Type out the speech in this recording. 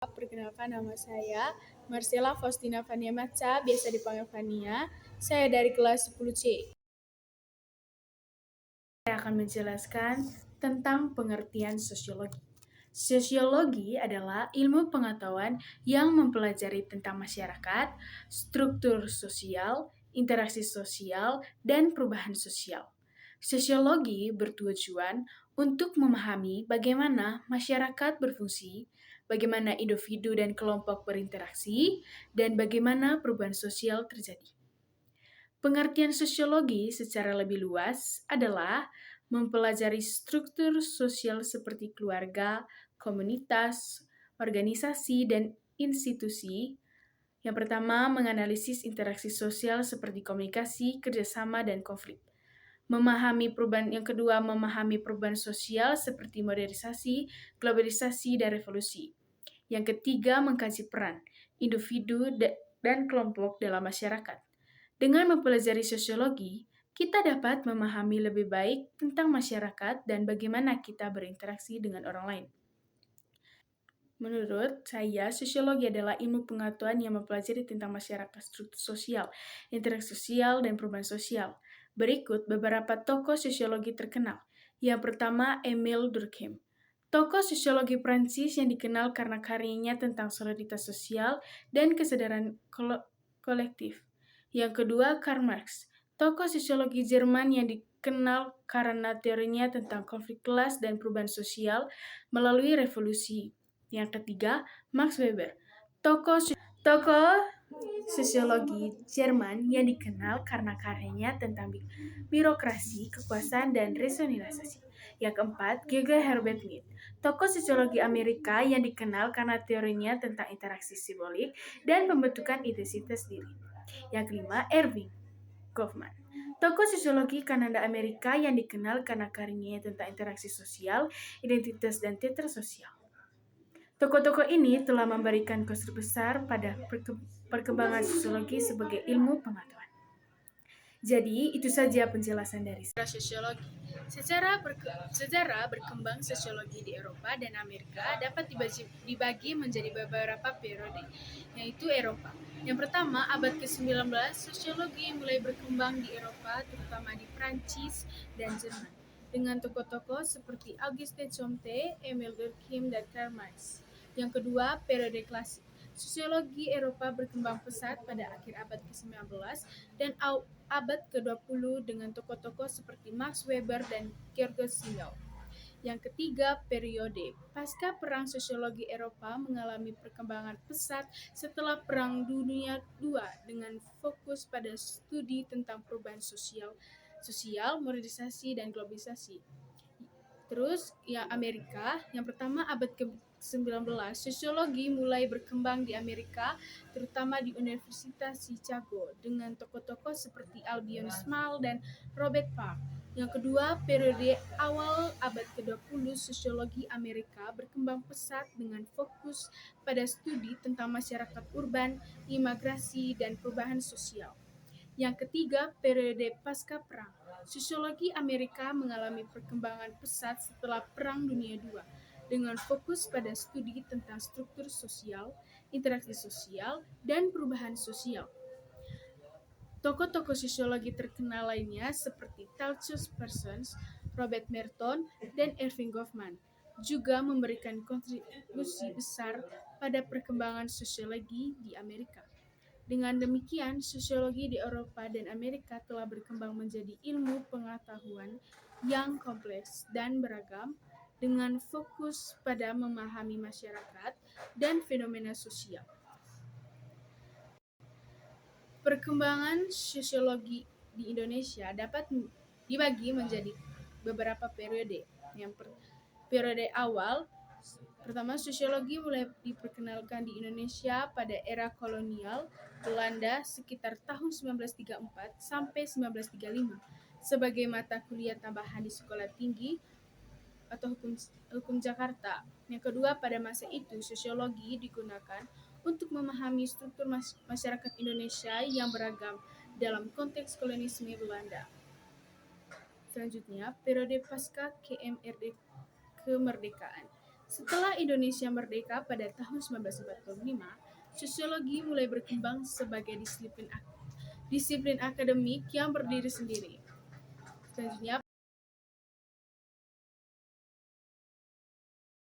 Perkenalkan, nama saya Marcella Faustina Fania Maca, biasa dipanggil Fania. Saya dari kelas 10C. Saya akan menjelaskan tentang pengertian sosiologi. Sosiologi adalah ilmu pengetahuan yang mempelajari tentang masyarakat, struktur sosial, interaksi sosial, dan perubahan sosial. Sosiologi bertujuan untuk memahami bagaimana masyarakat berfungsi, bagaimana individu dan kelompok berinteraksi, dan bagaimana perubahan sosial terjadi. Pengertian sosiologi secara lebih luas adalah mempelajari struktur sosial seperti keluarga, komunitas, organisasi, dan institusi. Yang pertama, menganalisis interaksi sosial seperti komunikasi, kerjasama, dan konflik. Yang kedua, memahami perubahan sosial seperti modernisasi, globalisasi, dan revolusi. Yang ketiga, mengkaji peran individu dan kelompok dalam masyarakat. Dengan mempelajari sosiologi, kita dapat memahami lebih baik tentang masyarakat dan bagaimana kita berinteraksi dengan orang lain. Menurut saya, sosiologi adalah ilmu pengetahuan yang mempelajari tentang masyarakat, struktur sosial, interaksi sosial, dan perubahan sosial. Berikut beberapa tokoh sosiologi terkenal. Yang pertama, Émile Durkheim. Tokoh sosiologi Prancis yang dikenal karena karyanya tentang solidaritas sosial dan kesadaran kolektif. Yang kedua, Karl Marx. Tokoh sosiologi Jerman yang dikenal karena teorinya tentang konflik kelas dan perubahan sosial melalui revolusi. Yang ketiga, Max Weber. Tokoh sosiologi Jerman yang dikenal karena karyanya tentang birokrasi, kekuasaan, dan rasionalisasi. Yang keempat, G. Herbert Mead. Tokoh sosiologi Amerika yang dikenal karena teorinya tentang interaksi simbolik dan pembentukan identitas diri. Yang kelima, Erving Goffman. Tokoh sosiologi Kanada Amerika yang dikenal karena karyanya tentang interaksi sosial, identitas, dan tetra sosial. Tokoh-tokoh ini telah memberikan kontribusi besar pada perkembangan sosiologi sebagai ilmu pengetahuan. Jadi, itu saja penjelasan dari sosiologi. Secara berkembang sosiologi di Eropa dan Amerika dapat dibagi menjadi beberapa periode, yaitu Eropa. Yang pertama, abad ke-19, sosiologi mulai berkembang di Eropa, terutama di Prancis dan Jerman, dengan tokoh-tokoh seperti Auguste Comte, Émile Durkheim, dan Karl Marx. Yang kedua, periode klasik. Sosiologi Eropa berkembang pesat pada akhir abad ke-19 dan abad ke-20 dengan tokoh-tokoh seperti Max Weber dan Georg Simmel. Yang ketiga, periode pasca Perang. Sosiologi Eropa mengalami perkembangan pesat setelah Perang Dunia II dengan fokus pada studi tentang perubahan sosial, modernisasi, dan globalisasi. Terus, yang Amerika, yang pertama abad ke-19, sosiologi mulai berkembang di Amerika, terutama di Universitas Chicago, dengan tokoh-tokoh seperti Albion Small dan Robert Park. Yang kedua, periode awal abad ke-20, sosiologi Amerika berkembang pesat dengan fokus pada studi tentang masyarakat urban, imigrasi, dan perubahan sosial. Yang ketiga, periode pasca Perang. Sosiologi Amerika mengalami perkembangan pesat setelah Perang Dunia II, dengan fokus pada studi tentang struktur sosial, interaksi sosial, dan perubahan sosial. Tokoh-tokoh sosiologi terkenal lainnya seperti Talcott Parsons, Robert Merton, dan Erving Goffman juga memberikan kontribusi besar pada perkembangan sosiologi di Amerika. Dengan demikian, sosiologi di Eropa dan Amerika telah berkembang menjadi ilmu pengetahuan yang kompleks dan beragam, dengan fokus pada memahami masyarakat dan fenomena sosial. Perkembangan sosiologi di Indonesia dapat dibagi menjadi beberapa periode. Periode awal, pertama, sosiologi mulai diperkenalkan di Indonesia pada era kolonial Belanda sekitar tahun 1934 sampai 1935 sebagai mata kuliah tambahan di sekolah tinggi atau hukum Jakarta. Yang kedua, pada masa itu sosiologi digunakan untuk memahami struktur masyarakat Indonesia yang beragam dalam konteks kolonialisme Belanda. Selanjutnya, periode pasca kemerdekaan. Setelah Indonesia merdeka pada tahun 1945, sosiologi mulai berkembang sebagai disiplin akademik yang berdiri sendiri. Selanjutnya,